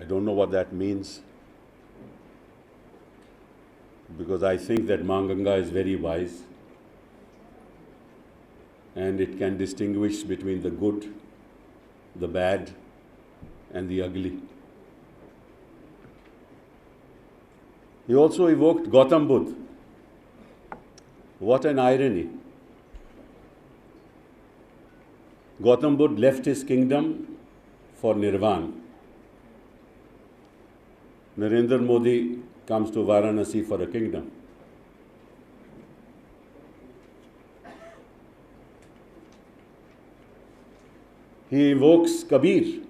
I don't know what that means, because I think that Maa Ganga is very wise and it can distinguish between the good, the bad, and the ugly. He also evoked Gautam Buddha. What an irony. Gautam Buddha left his kingdom for Nirvana. Narendra Modi comes to Varanasi for a kingdom. He evokes Kabir.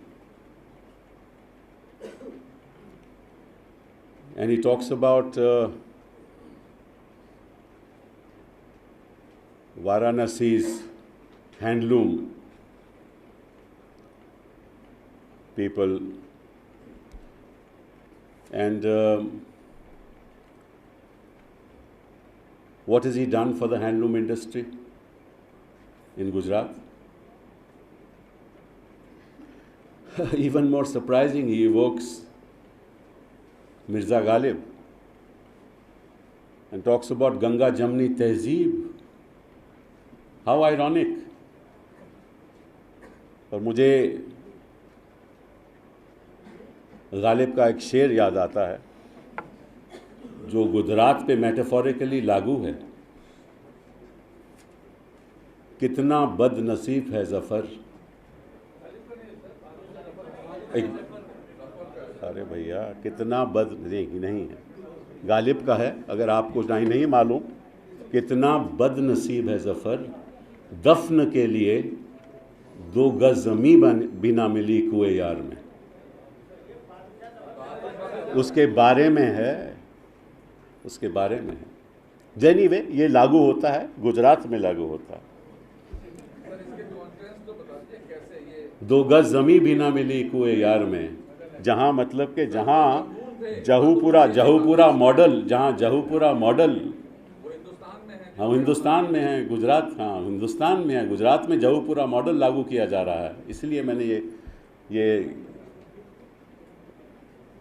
And he talks about Varanasi's handloom people. And what has he done for the handloom industry in Gujarat? Even more surprising, he evokes Mirza Ghalib and talks about Ganga Jamni Tehzeeb. How ironic. और मुझे गालिब का एक शेर याद आता है जो गुजरात पे मेटाफोरिकली लागू है। कितना बदनसीब है ज़फ़र। अरे भैया, कितना नहीं है, गालिब का है, अगर आपको नहीं मालूम। कितना बदनसीब है ज़फ़र, दफन के लिए 2 गज ज़मीं भी ना मिली कुएं यार में। उसके बारे में है, उसके बारे में है। एनीवे, ये लागू होता है, गुजरात में लागू होता है। 2 गज ज़मीं भी ना मिली कुएं यार में, जहाँ मतलब कि जहाँ जहूपुरा मॉडल, जहाँ जहूपुरा मॉडल, हाँ हिंदुस्तान में है, गुजरात, हाँ हिंदुस्तान में है, गुजरात में जहूपुरा मॉडल लागू किया जा रहा है। इसलिए मैंने ये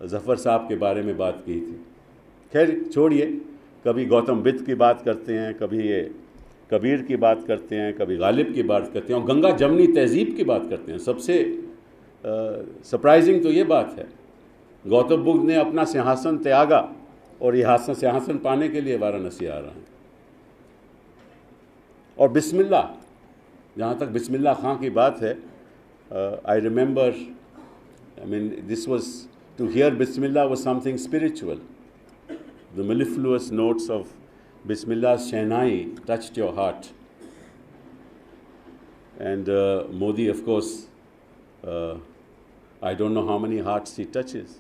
ज़फ़र साहब के बारे में बात की थी। खैर छोड़िए, कभी गौतम बुद्ध की बात करते हैं, कभी ये कबीर की बात करते हैं, कभी गालिब की बात करते हैं, और गंगा जमनी तहजीब की बात करते हैं। सबसे सरप्राइजिंग तो ये बात है, गौतम बुद्ध ने अपना सिंहासन त्यागा और ये सिंहासन पाने के लिए वाराणसी आ रहा है। और बिस्मिल्लाह, जहाँ तक बिस्मिल्लाह खां की बात है, I remember, I mean this was to hear Bismillah was something spiritual. The mellifluous notes of Bismillah's Shehnai touched your heart. And Modi, of course, I don't know how many hearts he touches.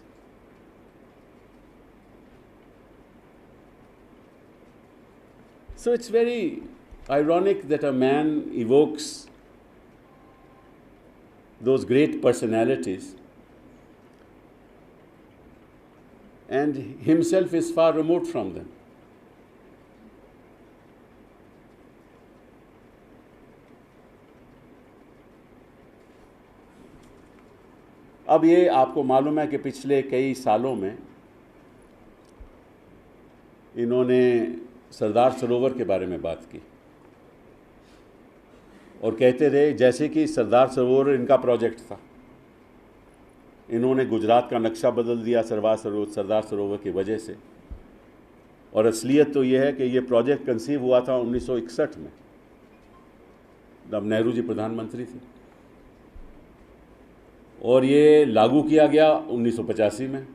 So it's very ironic that a man evokes those great personalities and himself is far removed from them. अब ये आपको मालूम है कि पिछले कई सालों में इन्होंने सरदार सरोवर के बारे में बात की और कहते रहे जैसे कि सरदार सरोवर इनका प्रोजेक्ट था। इन्होंने गुजरात का नक्शा बदल दिया सरदार सरोवर की वजह से। और असलियत तो ये है कि ये प्रोजेक्ट कंसीव हुआ था 1961 में, जब नेहरू जी प्रधानमंत्री थे, और ये लागू किया गया 1985 में।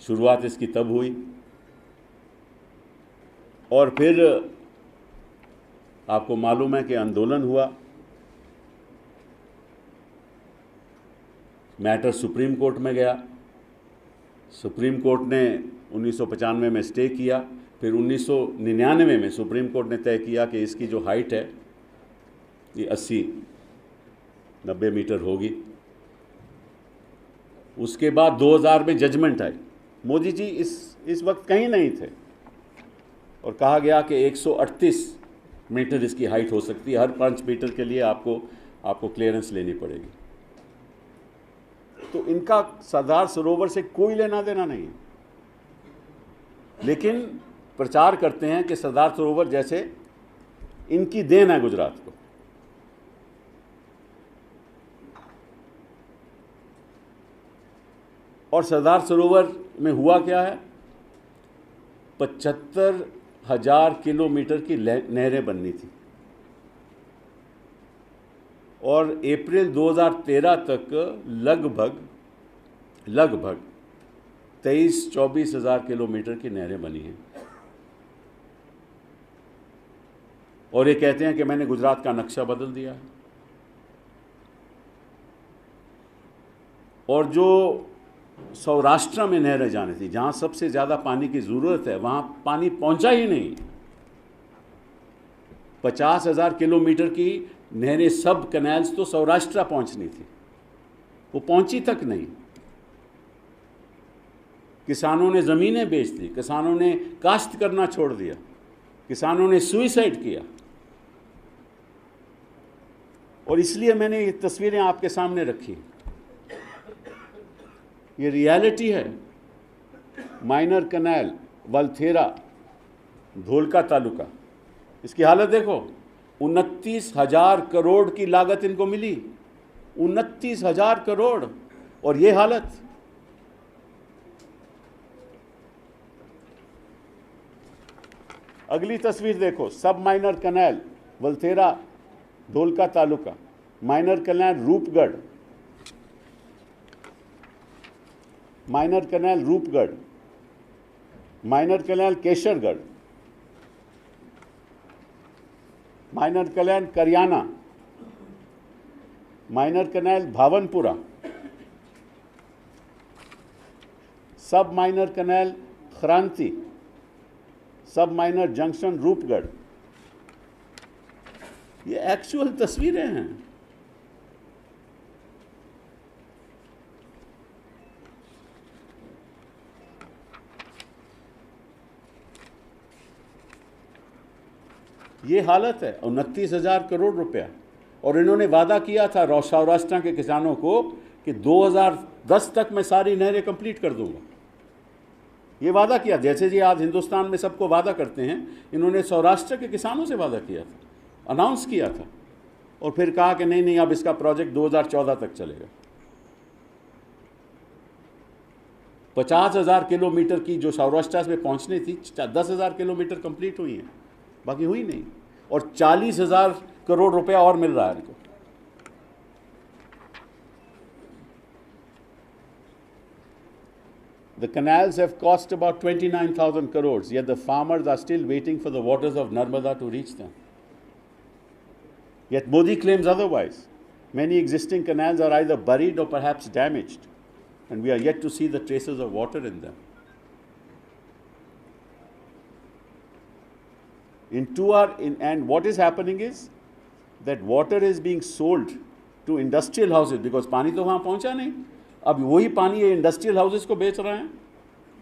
शुरुआत इसकी तब हुई और फिर आपको मालूम है कि आंदोलन हुआ, मैटर सुप्रीम कोर्ट में गया। सुप्रीम कोर्ट ने 1995 में स्टे किया, फिर 1999 में सुप्रीम कोर्ट ने तय किया कि इसकी जो हाइट है ये 80-90 मीटर होगी। उसके बाद 2000 में जजमेंट आई। मोदी जी इस वक्त कहीं नहीं थे और कहा गया कि 138 मीटर इसकी हाइट हो सकती है। हर 5 मीटर के लिए आपको क्लियरेंस लेनी पड़ेगी। तो इनका सरदार सरोवर से कोई लेना देना नहीं है, लेकिन प्रचार करते हैं कि सरदार सरोवर जैसे इनकी देन है गुजरात को। और सरदार सरोवर में हुआ क्या है, 75,000 किलोमीटर की नहरें बननी थी और अप्रैल 2013 तक लगभग 23-24 हज़ार किलोमीटर की नहरें बनी हैं। और ये कहते हैं कि मैंने गुजरात का नक्शा बदल दिया है। और जो सौराष्ट्र में नहरें जानी थी, जहां सबसे ज्यादा पानी की जरूरत है, वहां पानी पहुंचा ही नहीं। 50,000 किलोमीटर की नहरें, सब कैनाल्स तो सौराष्ट्र पहुंचनी थी, वो पहुंची तक नहीं। किसानों ने जमीनें बेच दी, किसानों ने काश्त करना छोड़ दिया, किसानों ने सुइसाइड किया। और इसलिए मैंने ये तस्वीरें आपके सामने रखी। ये रियलिटी है। माइनर कैनाल वलथेरा धोलका तालुका, इसकी हालत देखो। 29,000 करोड़ की लागत इनको मिली, 29,000 करोड़, और ये हालत। अगली तस्वीर देखो, सब minor canal Valthera Dholka taluka, minor canal Rupgadh, minor canal Rupgadh, minor canal Kesargadh, minor canal Kariyana, minor canal Bhavanpura, सब माइनर कैनाल क्रांति, सब माइनर जंक्शन रूपगढ़। ये एक्चुअल तस्वीरें हैं। ये हालत है। 29,000 करोड़ रुपया। और इन्होंने वादा किया था सौराष्ट्र के किसानों को कि 2010 तक मैं सारी नहरें कंप्लीट कर दूंगा। ये वादा किया, जैसे जी आज हिंदुस्तान में सबको वादा करते हैं, इन्होंने सौराष्ट्र के किसानों से वादा किया था, अनाउंस किया था, और फिर कहा कि नहीं अब इसका प्रोजेक्ट 2014 तक चलेगा। 50,000 किलोमीटर की जो सौराष्ट्र में पहुंचनी थी, 10,000 किलोमीटर कंप्लीट हुई है, बाकी हुई नहीं। और 40,000 करोड़ रुपया और मिल रहा है इनको। The canals have cost about 29,000 crores, yet the farmers are still waiting for the waters of Narmada to reach them. Yet Modi claims otherwise. Many existing canals are either buried or perhaps damaged, and we are yet to see the traces of water in them. And what is happening is that water is being sold to industrial houses, because पानी तो वहाँ पहुँचा नहीं। अब वही पानी ये industrial houses को बेच रहे हैं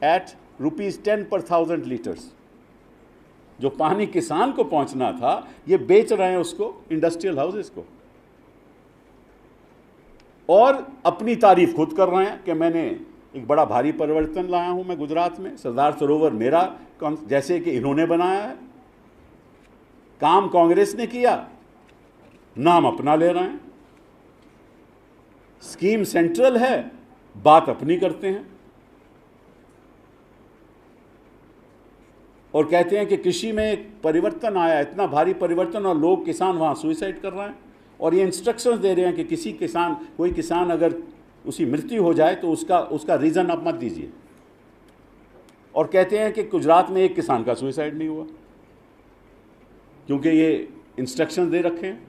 एट ₹10 per 1,000 लीटर्स। जो पानी किसान को पहुंचना था, ये बेच रहे हैं उसको इंडस्ट्रियल हाउसेस को, और अपनी तारीफ खुद कर रहे हैं कि मैंने एक बड़ा भारी परिवर्तन लाया हूं मैं गुजरात में, सरदार सरोवर मेरा, जैसे कि इन्होंने बनाया है। काम कांग्रेस ने किया, नाम अपना ले रहे हैं। स्कीम सेंट्रल है, बात अपनी करते हैं, और कहते हैं कि कृषि में एक परिवर्तन आया, इतना भारी परिवर्तन, और लोग किसान वहां सुइसाइड कर रहे हैं। और ये इंस्ट्रक्शंस दे रहे हैं कि कोई किसान अगर उसकी मृत्यु हो जाए तो उसका रीजन आप मत दीजिए। और कहते हैं कि गुजरात में एक किसान का सुइसाइड नहीं हुआ, क्योंकि ये इंस्ट्रक्शंस दे रखे हैं।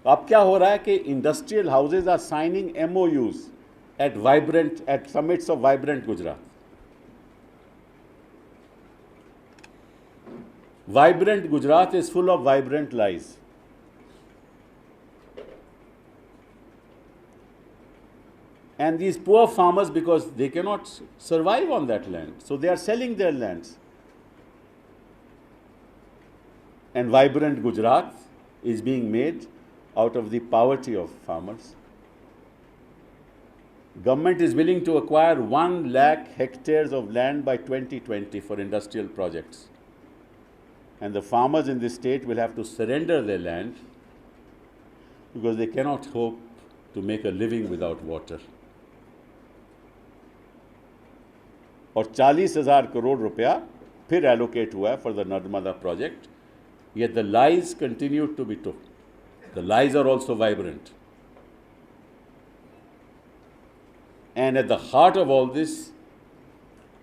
अब क्या हो रहा है कि industrial houses are signing MOUs at summits of vibrant Gujarat. Vibrant Gujarat is full of vibrant lies. And these poor farmers, because they cannot survive on that land, so they are selling their lands. and vibrant Gujarat is being made out of the poverty of farmers. Government is willing to acquire 1 lakh hectares of land by 2020 for industrial projects. And the farmers in this state will have to surrender their land because they cannot hope to make a living without water. और 40,000 करोड़ रुपया फिर allocate हुआ है for the Narmada project. Yet the lies continue to be told. The lies are also vibrant. And at the heart of all this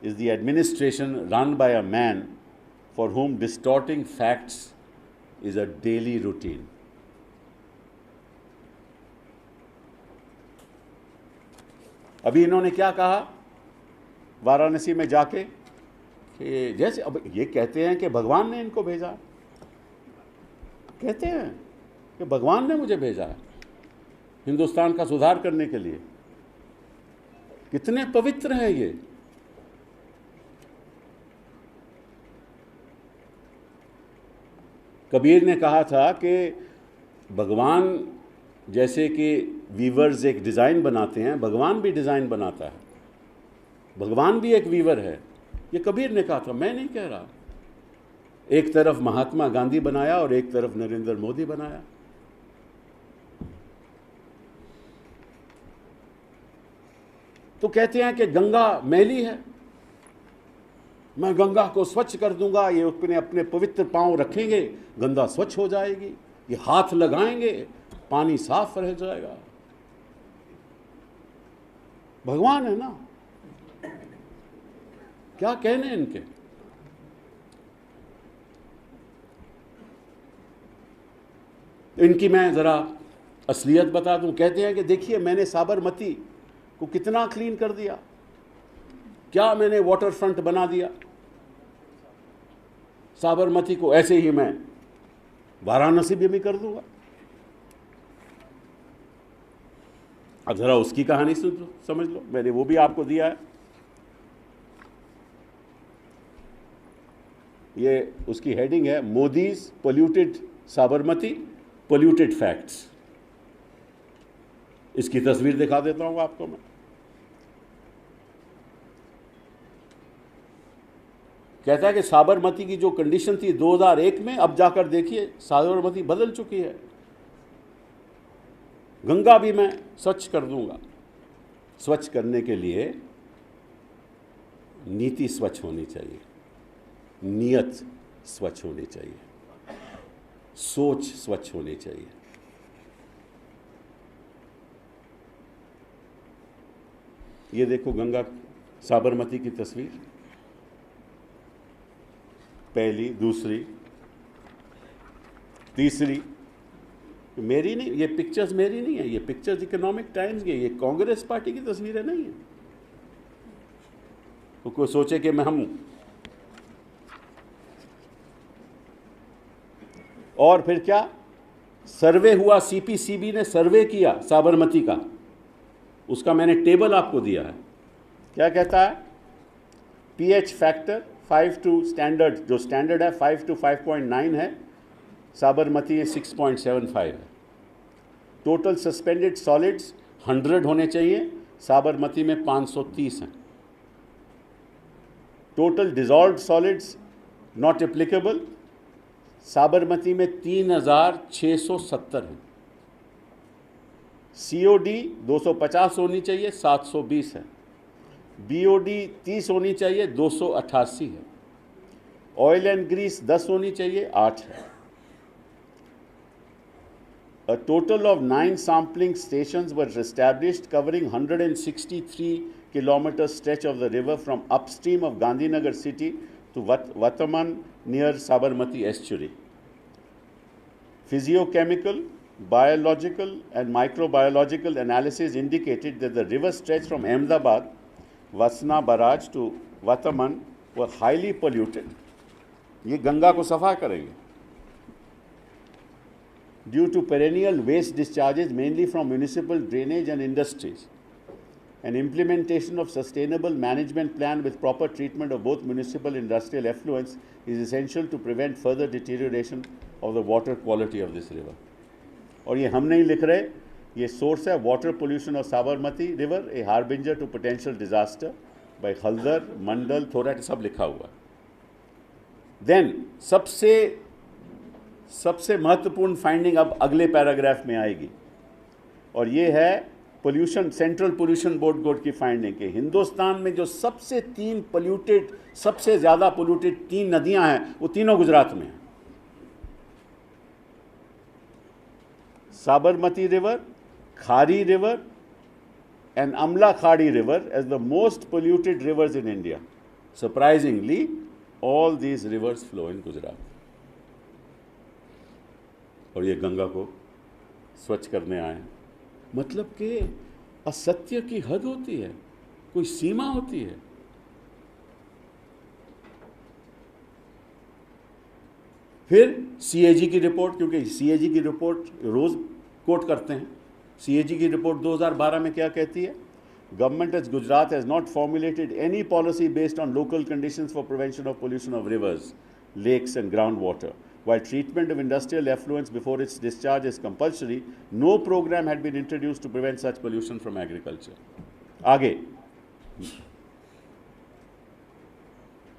is the administration run by a man for whom distorting facts is a daily routine. अभी इन्होंने क्या कहा वाराणसी में जाके कि जैसे अब ये कहते हैं कि भगवान ने इनको भेजा, कहते हैं कि भगवान ने मुझे भेजा है हिंदुस्तान का सुधार करने के लिए। कितने पवित्र हैं ये। कबीर ने कहा था कि भगवान जैसे कि वीवर्स एक डिज़ाइन बनाते हैं, भगवान भी डिज़ाइन बनाता है, भगवान भी एक वीवर है। ये कबीर ने कहा था, मैं नहीं कह रहा। एक तरफ महात्मा गांधी बनाया और एक तरफ नरेंद्र मोदी बनाया। तो कहते हैं कि गंगा मैली है, मैं गंगा को स्वच्छ कर दूंगा, ये अपने अपने पवित्र पांव रखेंगे, गंगा स्वच्छ हो जाएगी, ये हाथ लगाएंगे, पानी साफ रह जाएगा। भगवान है ना, क्या कहने इनके। इनकी मैं जरा असलियत बता दूं। कहते हैं कि देखिए मैंने साबरमती को कितना क्लीन कर दिया, क्या मैंने वाटर फ्रंट बना दिया। साबरमती को ऐसे ही मैं वाराणसी भी कर दूंगा। अब जरा उसकी कहानी समझ लो, मैंने वो भी आपको दिया है। ये उसकी हेडिंग है Modi's polluted Sabarmati polluted facts. इसकी तस्वीर दिखा देता हूं आपको मैं। कहता है कि साबरमती की जो कंडीशन थी 2001 में, अब जाकर देखिए साबरमती बदल चुकी है। गंगा भी मैं स्वच्छ कर दूंगा। स्वच्छ करने के लिए नीति स्वच्छ होनी चाहिए, नियत स्वच्छ होनी चाहिए, सोच स्वच्छ होनी चाहिए। ये देखो गंगा साबरमती की तस्वीर, पहली, दूसरी, तीसरी। मेरी नहीं, ये पिक्चर्स मेरी नहीं है, ये पिक्चर्स इकोनॉमिक टाइम्स की, ये कांग्रेस पार्टी की तस्वीरें नहीं है। तो कोई सोचे कि मैं हम। और फिर क्या सर्वे हुआ, सीपीसीबी ने सर्वे किया साबरमती का, उसका मैंने टेबल आपको दिया है। क्या कहता है, पीएच फैक्टर 5 टू स्टैंडर्ड, जो स्टैंडर्ड है 5 टू 5.9 है, साबरमती में 6.75 है। टोटल सस्पेंडेड सॉलिड्स 100 होने चाहिए, साबरमती में 530 हैं। Total dissolved solids not applicable, Sabarmati में 3670 हैं। सीओडी 250 होनी चाहिए, 720 है। बीओडी 30 होनी चाहिए, 288 है। ऑयल एंड ग्रीस 10 होनी चाहिए, 8 है। A total of 9 sampling stations were established covering 163 kilometer stretch of the river from upstream of Gandhinagar city to Vataman near Sabarmati estuary. Physiochemical, biological and microbiological analysis indicated that the river stretch from Ahmedabad, Vasna barrage to Vataman were highly polluted. ये गंगा को सफा करेंगे। Due to perennial waste discharges mainly from municipal drainage and industries, and implementation of sustainable management plan with proper treatment of both municipal and industrial effluents is essential to prevent further deterioration of the water quality of this river. और ये हम नहीं लिख रहे, ये source है water pollution of Sabarmati river, a harbinger to potential disaster by Khaldar, Mandal, Thorat, सब लिखा हुआ. देन सबसे महत्वपूर्ण फाइंडिंग अब अगले पैराग्राफ में आएगी, और ये है पोल्यूशन, सेंट्रल पोल्यूशन बोर्ड की फाइंडिंग कि हिंदुस्तान में जो सबसे सबसे ज़्यादा पोल्यूटेड 3 नदियां हैं वो तीनों गुजरात में हैं. Sabarmati river, Khari river and Amla Khadi River as the most polluted rivers in India. Surprisingly, all these rivers flow in Gujarat. और ये गंगा को स्वच्छ करने आए. मतलब कि असत्य की हद होती है, कोई सीमा होती है. फिर सीएजी की रिपोर्ट, क्योंकि सीएजी की रिपोर्ट रोज कोट करते हैं. सीएजी की रिपोर्ट 2012 में क्या कहती है? Government as Gujarat has not formulated any policy based on local conditions for prevention of pollution of rivers, lakes and groundwater. While treatment of industrial effluents before its discharge is compulsory, no program had been introduced to prevent such pollution from agriculture. आगे,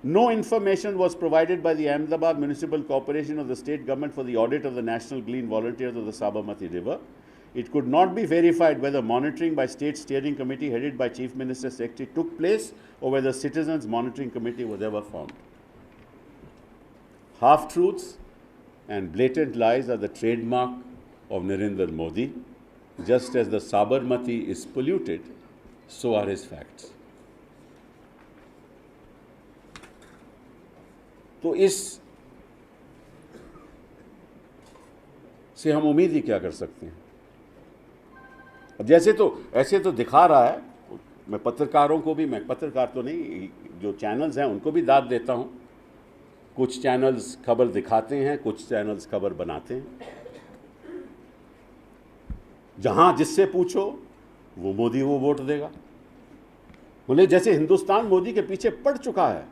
no information was provided by the Ahmedabad Municipal Corporation of the state government for the audit of the National Clean Volunteers of the Sabarmati River. It could not be verified whether monitoring by state steering committee headed by Chief Minister Secretary took place or whether citizens monitoring committee was ever formed. Half-truths and blatant lies are the trademark of Narendra Modi. Just as the Sabarmati is polluted, so are his facts. तो इस से हम उम्मीद ही क्या कर सकते हैं? अब ऐसे तो दिखा रहा है. मैं पत्रकारों को भी, मैं पत्रकार तो नहीं, जो चैनल्स हैं उनको भी दाद देता हूं. कुछ चैनल्स खबर दिखाते हैं, कुछ चैनल्स खबर बनाते हैं. जहां जिससे पूछो वो मोदी वो वोट देगा. बोले जैसे हिंदुस्तान मोदी के पीछे पड़ चुका है.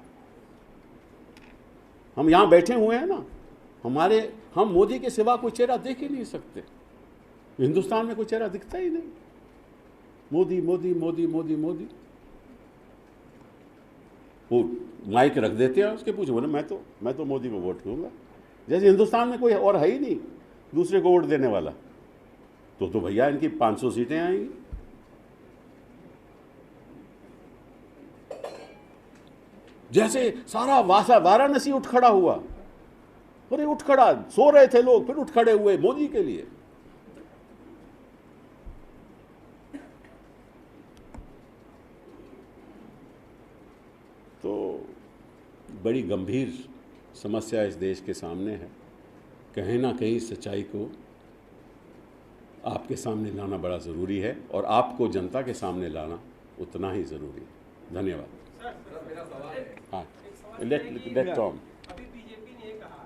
हम यहां बैठे हुए हैं ना, हम मोदी के सिवा कोई चेहरा देख ही नहीं सकते. हिंदुस्तान में कोई चेहरा दिखता ही नहीं. मोदी मोदी मोदी मोदी मोदी. वो माइक रख देते हैं, उसके पूछे बोले मैं तो मोदी को वोट दूंगा. जैसे हिंदुस्तान में कोई और है ही नहीं दूसरे को वोट देने वाला. तो भैया इनकी 500 सीटें आएंगी. जैसे सारा वाराणसी उठ खड़ा हुआ. अरे उठ खड़ा, सो रहे थे लोग, फिर उठ खड़े हुए मोदी के लिए. तो बड़ी गंभीर समस्या इस देश के सामने है. कहीं ना कहीं सच्चाई को आपके सामने लाना बड़ा ज़रूरी है, और आपको जनता के सामने लाना उतना ही ज़रूरी है. धन्यवाद. हाँ, लेट टॉम. अभी बीजेपी ने ये कहा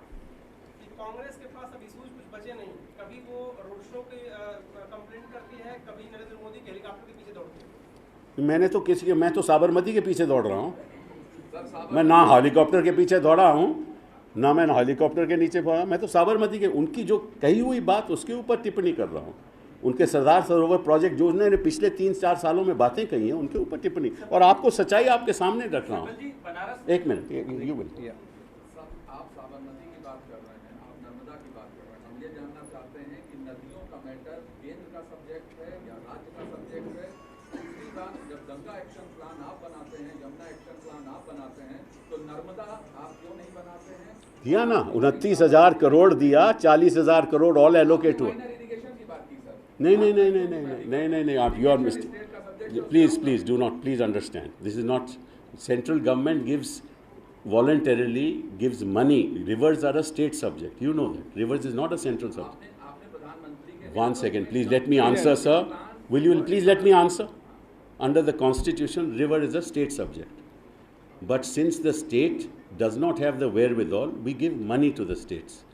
कि कांग्रेस के पास अब इश्यूज कुछ बचे नहीं. कभी वो रोड शो की कंप्लेंट करती है, कभी नरेंद्र मोदी के हेलीकॉप्टर के पीछे दौड़ती है. मैं तो साबरमती के पीछे दौड़ रहा हूँ. मैं ना हेलीकॉप्टर के पीछे दौड़ा हूँ, ना मैं हेलीकॉप्टर के नीचे पड़ा. मैं तो साबरमती के, उनकी जो कही हुई बात उसके ऊपर टिप्पणी कर रहा हूँ. उनके सरदार सरोवर प्रोजेक्ट जो उन्होंने पिछले 3-4 सालों में बातें कही हैं उनके ऊपर टिप्पणी, और आपको सच्चाई आपके सामने रख रहा हूँ. एक मिनट, यू विल. आप साबरमती की बात कर रहे हैं, आप नर्मदा की बात कर रहे हैं. हम ये जानना चाहते हैं कि नदियों का मैटर केंद्र का सब्जेक्ट है या राज्य का सब्जेक्ट है. दूसरी बात, जब गंगा एक्शन प्लान आप बनाते हैं, यमुना एक्शन प्लान आप बनाते हैं, तो नर्मदा आप क्यों नहीं बनाते हैं? दिया ना, 29,000 करोड़ दिया, 40,000 करोड़ ऑल एलोकेट हुआ. नहीं, आप you are mistake. Please do not, please understand, this is not. Central government gives voluntarily, gives money. Rivers are a state subject, you know that. Rivers is not a central subject. One second, please let me answer, sir. Will you please let me answer? Under the constitution, river is a state subject, but since the state does not have the wherewithal, we give money to the states,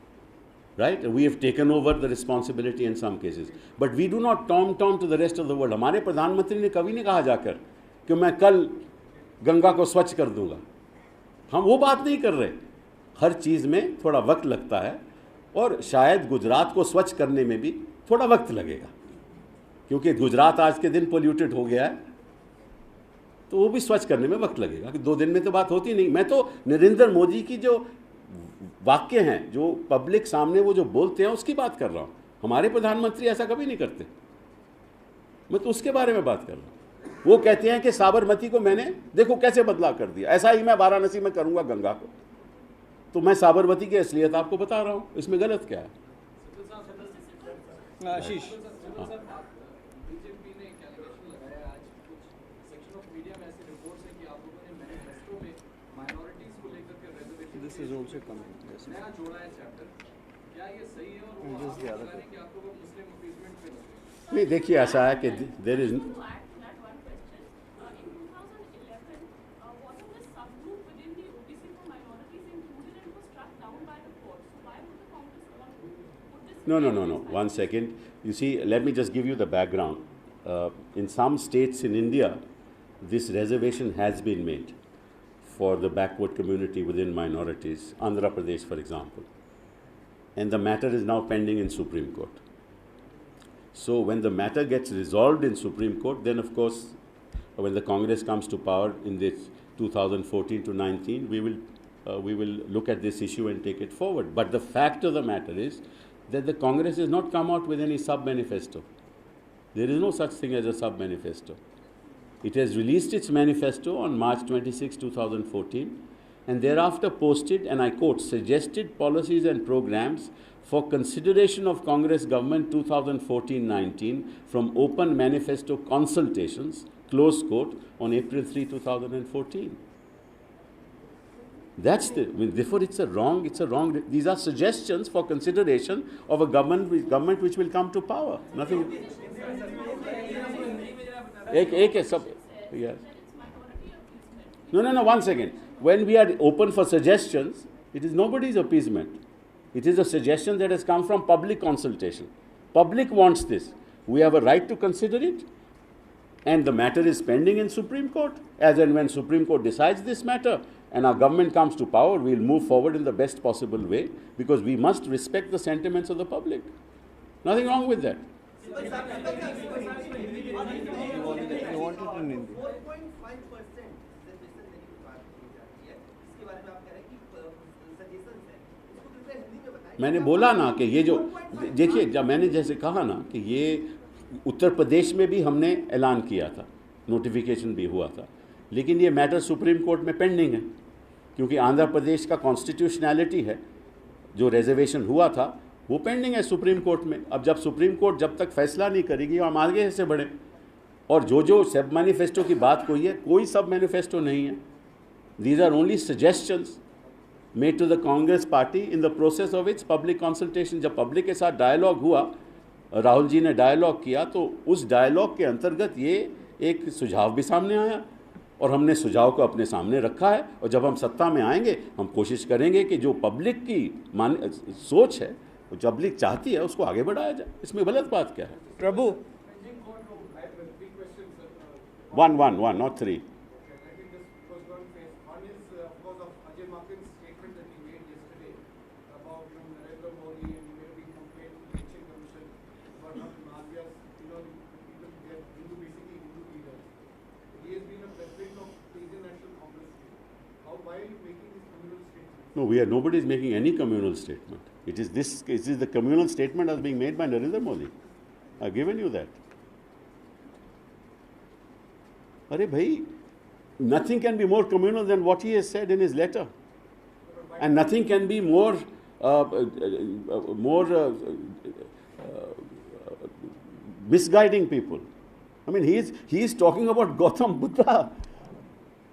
right? We have taken over the responsibility in some cases, but we do not tom to the rest of the world. हमारे प्रधानमंत्री ने कभी नहीं कहा जाकर कि मैं कल गंगा को स्वच्छ कर दूंगा। हम वो बात नहीं कर रहे। हर चीज़ में थोड़ा वक्त लगता है, और शायद गुजरात को स्वच्छ करने में भी थोड़ा वक्त लगेगा, क्योंकि गुजरात आज के दिन पोल्यूटेड हो गया है, तो वो भी स्वच्छ करने में वक्त लगेगा। कि 2 दिन में तो बात होती नहीं। मैं तो नरेंद्र मोदी की जो वाक्य हैं, जो पब्लिक सामने वो जो बोलते हैं, उसकी बात कर रहा हूँ। हमारे प्रधानमंत्री ऐसा कभी नहीं करते। मैं तो उसके बारे में बात कर रहा हूँ। वो कहते हैं कि साबरमती को मैंने देखो कैसे बदलाव कर दिया, ऐसा ही मैं वाराणसी में करूँगा गंगा को। तो मैं साबरमती की असलियत आपको बता रहा हूँ, इसमें गलत क्या है? आशीष, बीजेपी ने एक एलिगेशन लगाया आज कुछ सेक्शन ऑफ मीडिया में ऐसी रिपोर्ट्स है कि आप लोगों ने मैनिफेस्टो में माइनॉरिटीज को लेकर के reservation this is also coming. नया जोड़ा है चैप्टर, क्या ये सही है? और वो आप लगा रहे हैं कि आप लोग मुस्लिम अपीसमेंट पे लगे? नहीं, देखिए ऐसा है कि there is No. 1 second. You see, let me just give you the background. In some states in India, this reservation has been made for the backward community within minorities. Andhra Pradesh, for example. And the matter is now pending in Supreme Court. So when the matter gets resolved in Supreme Court, then of course, when the Congress comes to power in this 2014 to 19, we will look at this issue and take it forward. But the fact of the matter is that the Congress has not come out with any sub-manifesto. There is no such thing as a sub-manifesto. It has released its manifesto on March 26, 2014, and thereafter posted, and I quote, suggested policies and programs for consideration of Congress government 2014-19 from open manifesto consultations, close quote, on April 3, 2014. That's therefore it's a wrong, these are suggestions for consideration of a government which will come to power. Nothing. Yes. No, 1 second. When we are open for suggestions, it is nobody's appeasement. It is a suggestion that has come from public consultation. Public wants this. We have a right to consider it. And the matter is pending in Supreme Court. As and when Supreme Court decides this matter, and our government comes to power, we will move forward in the best possible way, because we must respect the sentiments of the public. Nothing wrong with that. you want it in Hindi. 4.5% reservation देने की बात की जाती है, इसके बारे में आप कह रहे हैं कि सजेशंस है, इसको कृपया हिंदी में बताइए। मैंने बोला ना कि ये जो देखिए, जब मैंने जैसे कहा ना कि ये उत्तर प्रदेश में भी हमने ऐलान किया था, नोटिफिकेशन भी हुआ था, लेकिन ये मैटर सुप्रीम कोर्ट में पेंडिंग है, क्योंकि आंध्र प्रदेश का कॉन्स्टिट्यूशनैलिटी है, जो रिजर्वेशन हुआ था वो पेंडिंग है सुप्रीम कोर्ट में। अब जब सुप्रीम कोर्ट जब तक फैसला नहीं करेगी, हम आगे से बढ़ें। और जो सब मैनिफेस्टो की बात कोई है, कोई सब मैनिफेस्टो नहीं है। These are only suggestions made to the Congress party in the process of its public consultation. जब पब्लिक के साथ डायलॉग हुआ, राहुल जी ने डायलॉग किया, तो उस डायलॉग के अंतर्गत ये एक सुझाव भी सामने आया, और हमने सुझाव को अपने सामने रखा है। और जब हम सत्ता में आएंगे, हम कोशिश करेंगे कि जो पब्लिक की सोच है, जो पब्लिक चाहती है, उसको आगे बढ़ाया जाए। इसमें गलत बात क्या है? प्रभु, one, not 3. No, nobody is making any communal statement. It is the communal statement that's being made by Narendra Modi. I've given you that. Arey bhai, nothing can be more communal than what he has said in his letter. And nothing can be more misguiding people. I mean, he is talking about Gautam Buddha.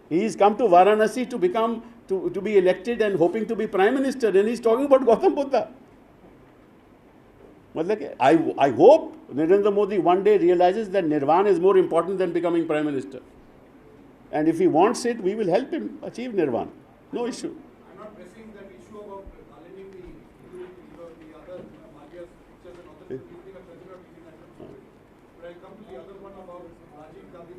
He has come to Varanasi to be elected and hoping to be Prime Minister, and he is talking about Gautam Buddha. I hope Narendra Modi one day realizes that Nirvana is more important than becoming Prime Minister. And if he wants it, we will help him achieve Nirvana. No issue. I'm not pressing that issue about aligning the other Madhya's pictures and all that, keeping a president or keeping a but I'll come to the other one about Rajiv Gandhi.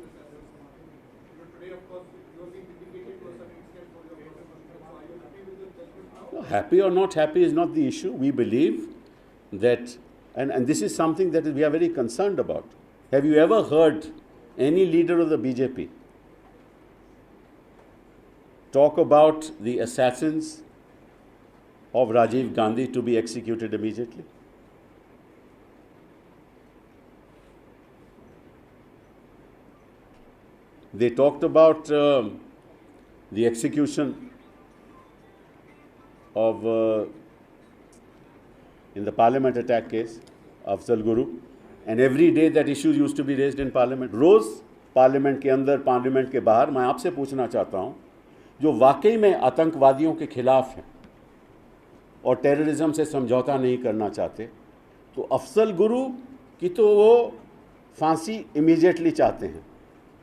happy or not happy is not the issue. We believe that, and this is something that we are very concerned about. Have you ever heard any leader of the BJP talk about the assassins of Rajiv Gandhi to be executed immediately? They talked about the execution of, in the parliament attack case, Afzal Guru, and every day that issue used to be raised in parliament. रोज़ parliament के अंदर, parliament के बाहर. मैं आपसे पूछना चाहता हूँ, जो वाकई में आतंकवादियों के खिलाफ हैं और टेररिज्म से समझौता नहीं करना चाहते, तो अफजल गुरु की तो वो फांसी इमीडिएटली चाहते हैं,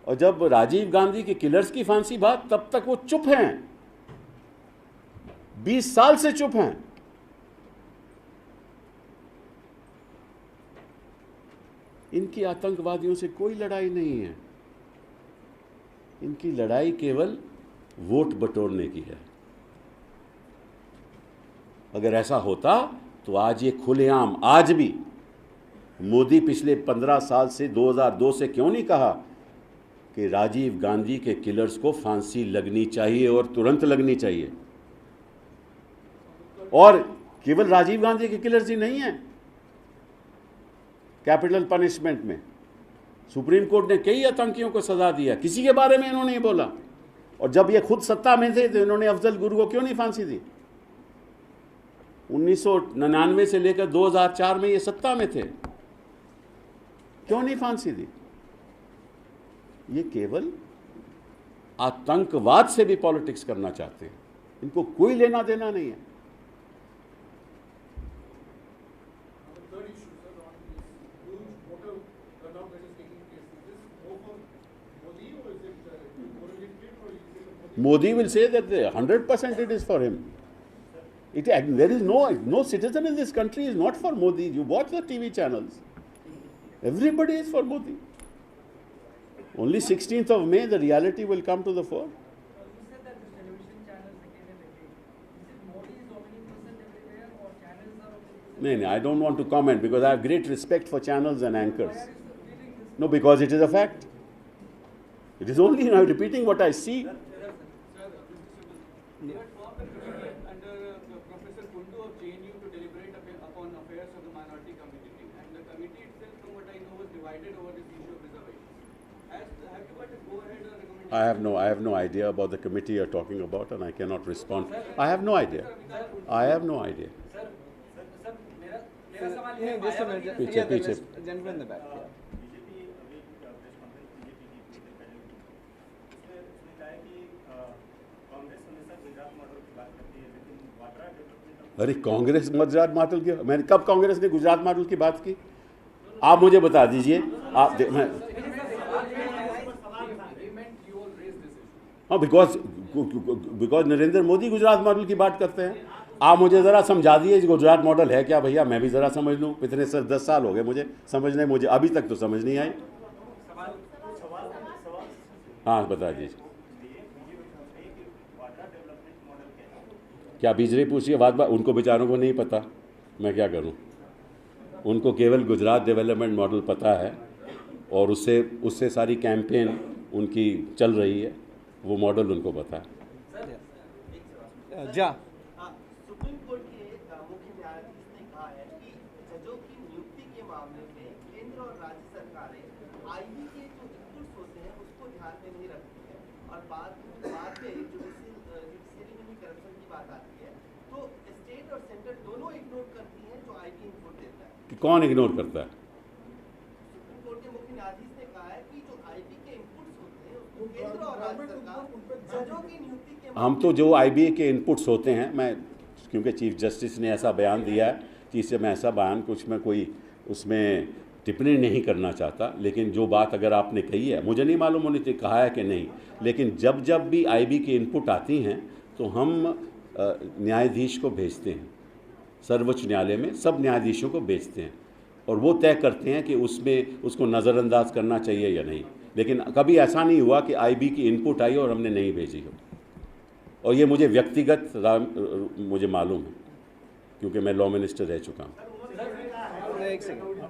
और जब राजीव गांधी के किलर्स की फांसी बात, तब तक वो चुप हैं. 20 साल से चुप हैं. इनकी आतंकवादियों से कोई लड़ाई नहीं है. इनकी लड़ाई केवल वोट बटोरने की है. अगर ऐसा होता तो आज ये खुलेआम, आज भी मोदी पिछले 15 साल से 2002 से क्यों नहीं कहा कि राजीव गांधी के किलर्स को फांसी लगनी चाहिए और तुरंत लगनी चाहिए? और केवल राजीव गांधी के किलर्स ही नहीं है. कैपिटल पनिशमेंट में सुप्रीम कोर्ट ने कई आतंकियों को सजा दिया, किसी के बारे में इन्होंने नहीं बोला. और जब ये खुद सत्ता में थे तो इन्होंने अफजल गुरु को क्यों नहीं फांसी दी? 1999 से लेकर 2004 में ये सत्ता में थे, क्यों नहीं फांसी दी? ये केवल आतंकवाद से भी पॉलिटिक्स करना चाहते हैं. इनको कोई लेना देना नहीं है. The third issue, sir, on this huge voter turnout that is taking place, is this more for Modi or is it correlated, or is it a Modi will say that 100% it is for him. There is no citizen in this country is not for Modi. You watch the TV channels. Everybody is for Modi. Only 16th of May, the reality will come to the fore. You said that the television channels again and again. Is it Modi is omnipresent everywhere or channels are omnipresent? No, I don't want to comment because I have great respect for channels and anchors. Why are you repeating this? No, because it is a fact. It is only repeating what I see. Sir, you had formed a committee under Professor Kundu of JNU to deliberate upon affairs of the minority community, and the committee itself, from what I know, was divided over this issue of reservation. Have you got a go-ahead or recommendation? I have no idea about the committee you are talking about, and I cannot respond. I have no idea. I have no idea. Sir मेरा सवाल ये Yeah, just a minute. पीछे, Yeah, the पीछे. gentleman in the back. Yeah. BJP अभी press conference BJP की थी पहले उसमें कहा है कि कांग्रेस हमेशा गुजरात मॉडल की बात करती है, लेकिन वाड्रा डेवलपमेंट अरे कांग्रेस गुजरात मॉडल की, मैंने कब कांग्रेस ने गुजरात मॉडल की बात की? आप मुझे बता दीजिए. हाँ, बिकॉज नरेंद्र मोदी गुजरात मॉडल की बात करते हैं. आप मुझे ज़रा समझा दिए गुजरात मॉडल है क्या भैया, मैं भी ज़रा समझ लूँ. इतने 10 साल हो गए मुझे समझने, मुझे अभी तक तो समझ नहीं आई. हाँ, बता दीजिए. क्या बीजेपी पूछिए बात उनको बेचारों को नहीं पता, मैं क्या करूं. उनको केवल गुजरात डेवलपमेंट मॉडल पता है और उससे सारी कैंपेन उनकी चल रही है, वो मॉडल उनको पता है. Ja. सुप्रीम कोर्ट के मुख्य न्यायाधीश ने कहा है कि जजों की नियुक्ति के मामले में केंद्र और राज्य सरकारें आईबी के जो इनपुट्स होते हैं उसको ध्यान में नहीं रखती है, और बाद में जुडिशरी में भी करप्शन की बात आती है तो स्टेट और सेंटर दोनों इग्नोर करती हैं जो आईबी इनपुट देता है. कि कौन इग्नोर करता है? सुप्रीम कोर्ट के मुख्य न्यायाधीश ने कहा है कि जो आईबी के इनपुट्स होते हैं उसको केंद्र और राज्य सरकार जजों की नियुक्ति के हम तो जो आईबीए के इनपुट्स होते हैं, मैं क्योंकि चीफ जस्टिस ने ऐसा बयान दिया है कि इससे मैं ऐसा बयान कुछ में कोई उसमें टिप्पणी नहीं करना चाहता. लेकिन जो बात अगर आपने कही है, मुझे नहीं मालूम उन्होंने कहा है कि नहीं, लेकिन जब भी आईबी की इनपुट आती हैं तो हम न्यायाधीश को भेजते हैं, सर्वोच्च न्यायालय में सब न्यायाधीशों को भेजते हैं और वो तय करते हैं कि उसमें उसको नज़रअंदाज करना चाहिए या नहीं. लेकिन कभी ऐसा नहीं हुआ कि आईबी की इनपुट आई और हमने नहीं भेजी हो. और ये मुझे व्यक्तिगत मुझे मालूम है, क्योंकि मैं लॉ मिनिस्टर रह चुका हूँ। एक सेकंड।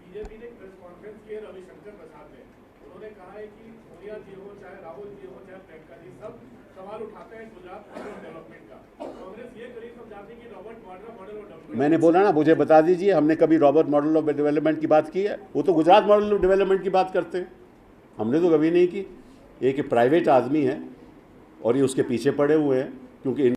बीजेपी ने प्रेस कॉन्फ्रेंस की है रविशंकर प्रसाद ने, उन्होंने कहा है कि सोनिया जी हो, चाहे राहुल जी हो, चाहे प्रियंका जी, सब सवाल उठाते हैं गुजरात मॉडल डेवलपमेंट का। कांग्रेस ये करीब समझाती है कि Robert Vadra model of development. मैंने बोला ना, मुझे बता दीजिए, हमने कभी रॉबर्ट मॉडल ऑफ डेवलपमेंट की बात की है? वो तो गुजरात मॉडल ऑफ डेवलपमेंट की बात करते हैं, हमने तो कभी नहीं की। एक प्राइवेट आदमी है और ये उसके पीछे पड़े हुए हैं, क्योंकि